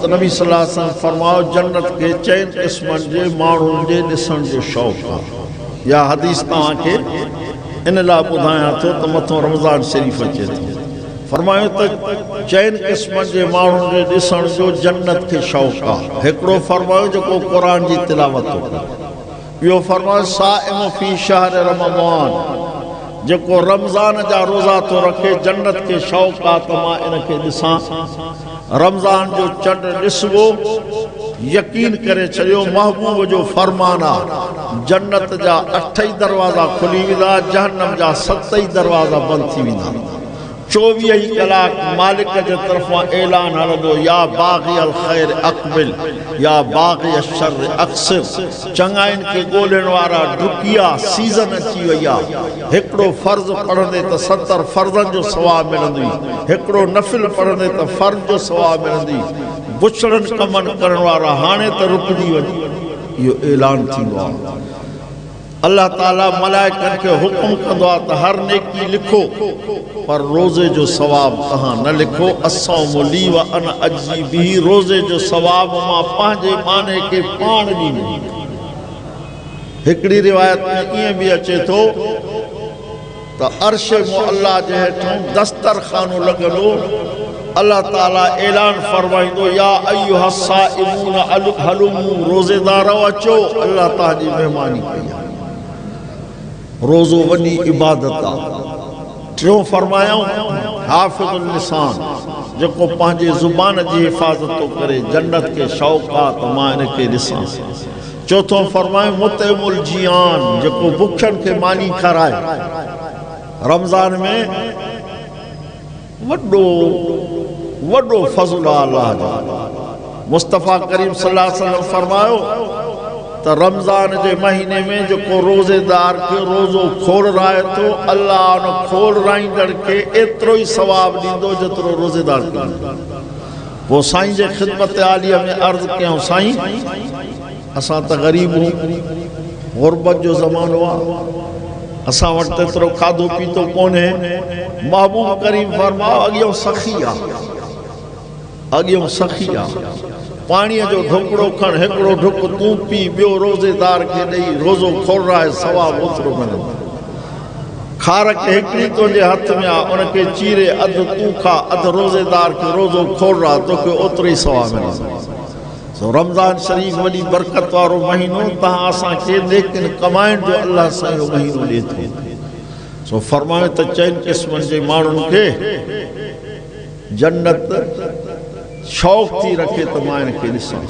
त नबी सल्लल्लाहु अलैहि वसल्लम फरमायो जन्नत के चैन क़िस्मनि जे माण्हुनि जे ॾिसण जो शौक़ु आहे। या हदीस तव्हांखे इन लाइ ॿुधायां थो त मथो रमज़ान शरीफ़ अचे थो। फरमायो त चैन क़िस्मनि जे माण्हुनि जे ॾिसण जो जन्नत खे शौक़ु आहे। हिकिड़ो फरमायो जेको क़ुरान जी तिलावत थो करे, ॿियो फरमायो साइम फी शहर रमज़ान, जेको रमज़ान जा रोज़ा थो रखे जन्नत खे शौक़ु आहे त मां इनखे ॾिसां। रमज़ान जो चंड ॾिसबो, यकीन करे छॾियो महबूब जो फरमान आहे, जन्नत जा 8 ई दरवाज़ा खुली वेंदा, जहन्नम जा 7 ई दरवाज़ा बंदि थी वेंदा। 24 ई कलाक मालिक जे तरफ़ां ऐलान हलंदो, या बाग़ी अल ख़ैर अक़बिल या बाग़ी अल शर अक़सिर। चङाइनि खे ॻोल्हण वारा डुकिया, सीज़न अची वई आहे। हिकिड़ो फ़र्ज़ पढ़ंदे त 70 फ़र्ज़नि जो सवाबु मिलंदी, हिकिड़ो नफ़िल पढ़ंदे त फ़र्ज़ जो सवाबु मिलंदी। बुछड़नि कमनि करण वारा हाणे त रुकजी वञे, इहो ऐलान थींदो आहे। अल्लाह ताला मलाइकनि खे हुकुम कंदो आहे त हर नेकी लिखो, पर रोज़े जो सवाबु तव्हां न लिखो। अस्सौमु ली व अना अजी बिही, रोज़े जो सवाबु मां पंहिंजे माने खे पाण ॾींदुमि। हिकिड़ी रिवायत में ईअं बि अचे थो त अर्श मुअल्ला जे हेठां दस्तरखानो लॻंदो, अल्लाह ताला ऐलान फरमाईंदो, या अय्युहा साइमून हलुमू, रोज़ेदारो अचो, अल्लाह तव्हांजी महिमानी कई आहे। रोज़ो वॾी इबादत आहे। टियों फरमायूं हाफ़िज़ुल लिसान, जेको पंहिंजे ज़ुबान जी हिफ़ाज़त थो करे, जन्नत खे शौक़ु आहे त मां इनखे ॾिसां। चौथों फरमायूं मुतइमुल जियान, जेको बुखियनि खे मानी खाराए। रमज़ान में वॾो फज़ल आहे अल्लाह जो। मुस्तफ़ा करीम सल्लल्लाहु अलैहि वसल्लम फरमायो त रमज़ान जे महीने में जेको रोज़ेदार खे रोज़ो खोल राहे थो, अल्लाह उन खोल राईंदड़ खे एतिरो ई सवाबु ॾींदो जेतिरो रोज़ेदार खे। पोइ साईं जे ख़िदमत आलीअ में अर्ज़ु कयूं, साईं असां त ग़रीब आहियूं, ग़ुरबत जो ज़मानो आहे, असां वटि एतिरो खाधो पीतो कोन्हे। महबूब करीम फरमायो अॻियों सखी आहे, पाणीअ जो ढुकड़ो खण, हिकिड़ो ढुक तूं पी, ॿियो रोज़ेदार खे ॾेई, रोज़ो खोल रहा सवाबु ओतिरो मिलंदो। खारक हिकिड़ी तुंहिंजे हथ में आहे, उनखे चीरे अधु तूं खा, अधु रोज़ेदार खे रोज़ो खोल रहा, तोखे ओतिरो ई सवाबु मिलंदो। सो रमज़ान शरीफ़ वॾी बरकत वारो महीनो, तव्हां असांखे लेकिन कमाइण जो अल्लाह सां इहो महीनो ॾिए थो। सो फरमायो त चइनि क़िस्मनि जे माण्हुनि खे जन्नत शौक़ थी रखे त मां इनखे ॾिसां।